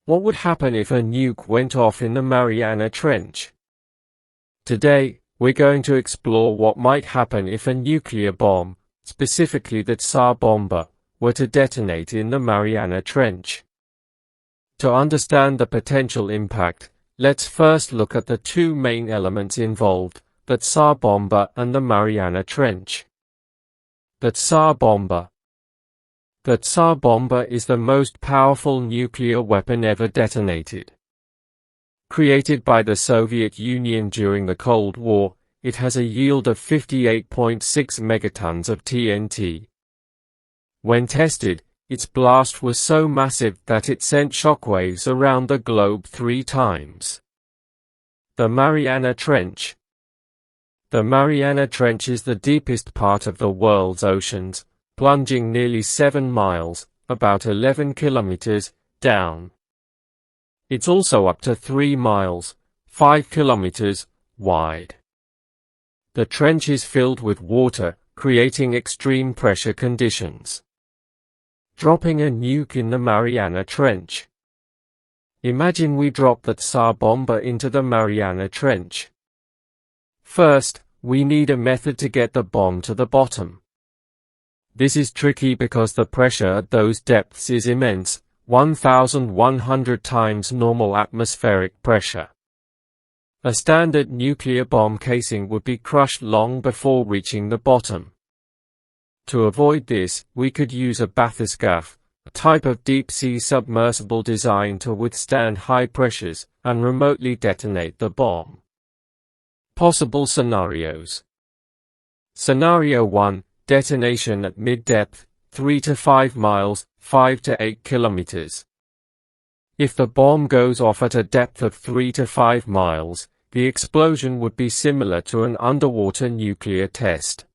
What would happen if a nuke went off in the Mariana Trench? Today, we're going to explore what might happen if a nuclear bomb, specifically the Tsar Bomba, were to detonate in the Mariana Trench. To understand the potential impact, let's first look at the two main elements involved, the Tsar Bomba and the Mariana Trench. The Tsar Bomba. The Tsar Bomba is the most powerful nuclear weapon ever detonated. Created by the Soviet Union during the Cold War, it has a yield of 58.6 megatons of TNT. When tested, its blast was so massive that it sent shockwaves around the globe 3 times. The Mariana Trench. The Mariana Trench is the deepest part of the world's oceans, plunging nearly 7 miles, about 11 kilometers, down. It's also up to 3 miles, 5 kilometers, wide. The trench is filled with water, creating extreme pressure conditions. Dropping a nuke in the Mariana Trench. Imagine we drop the Tsar Bomba into the Mariana Trench. First, we need a method to get the bomb to the bottom. This is tricky because the pressure at those depths is immense, 1,100 times normal atmospheric pressure. A standard nuclear bomb casing would be crushed long before reaching the bottom. To avoid this, we could use a bathyscaphe, a type of deep-sea submersible designed to withstand high pressures and remotely detonate the bomb. Possible scenarios. Scenario 1. Detonation at mid-depth, 3 to 5 miles, 5 to 8 kilometers. If the bomb goes off at a depth of 3 to 5 miles, the explosion would be similar to an underwater nuclear test.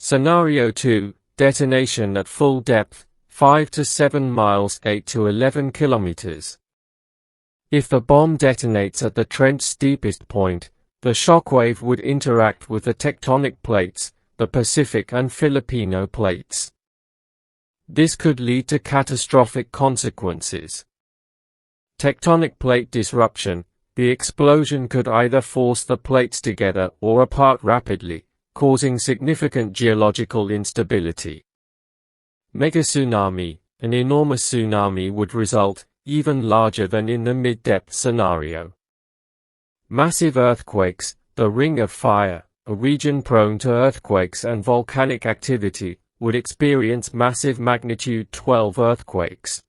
Scenario 2. Detonation at full depth, 5 to 7 miles, 8 to 11 kilometers. If the bomb detonates at the trench's deepest point, the shockwave would interact with the tectonic plates, the Pacific and Filipino plates. This could lead to catastrophic consequences. Tectonic plate disruption. The explosion could either force the plates together or apart rapidly, causing significant geological instability. Megatsunami. An enormous tsunami would result, even larger than in the mid-depth scenario. Massive earthquakes. The Ring of Fire, a region prone to earthquakes and volcanic activity, would experience massive magnitude 12 earthquakes.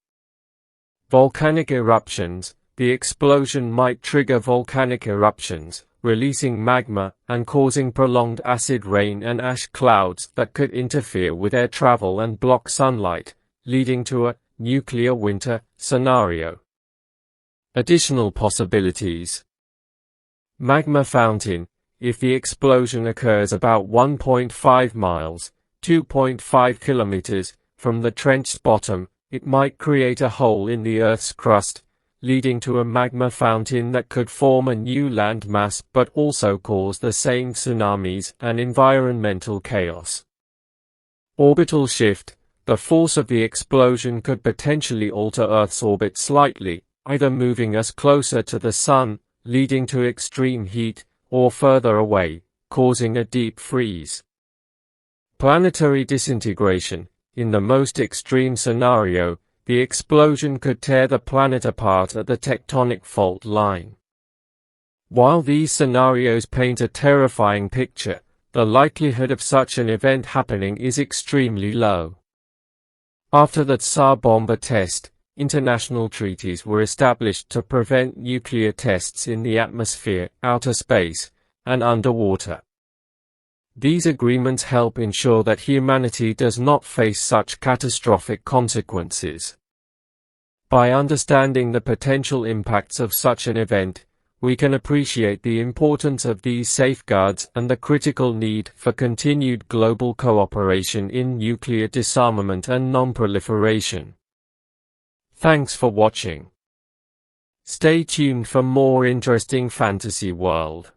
Volcanic eruptions. The explosion might trigger volcanic eruptions, releasing magma and causing prolonged acid rain and ash clouds that could interfere with air travel and block sunlight, leading to a nuclear winter scenario. Additional possibilities. Magma fountain. If the explosion occurs about 1.5 miles, 2.5 kilometers, from the trench's bottom, it might create a hole in the Earth's crust, leading to a magma fountain that could form a new land mass but also cause the same tsunamis and environmental chaos. Orbital shift. The force of the explosion could potentially alter Earth's orbit slightly, either moving us closer to the Sun, leading to extreme heat, or further away, causing a deep freeze. Planetary disintegration. In the most extreme scenario, the explosion could tear the planet apart at the tectonic fault line. While these scenarios paint a terrifying picture, the likelihood of such an event happening is extremely low. After the Tsar Bomba test, international treaties were established to prevent nuclear tests in the atmosphere, outer space, and underwater. These agreements help ensure that humanity does not face such catastrophic consequences. By understanding the potential impacts of such an event, we can appreciate the importance of these safeguards and the critical need for continued global cooperation in nuclear disarmament and non-proliferation. Thanks for watching. Stay tuned for more interesting fantasy world.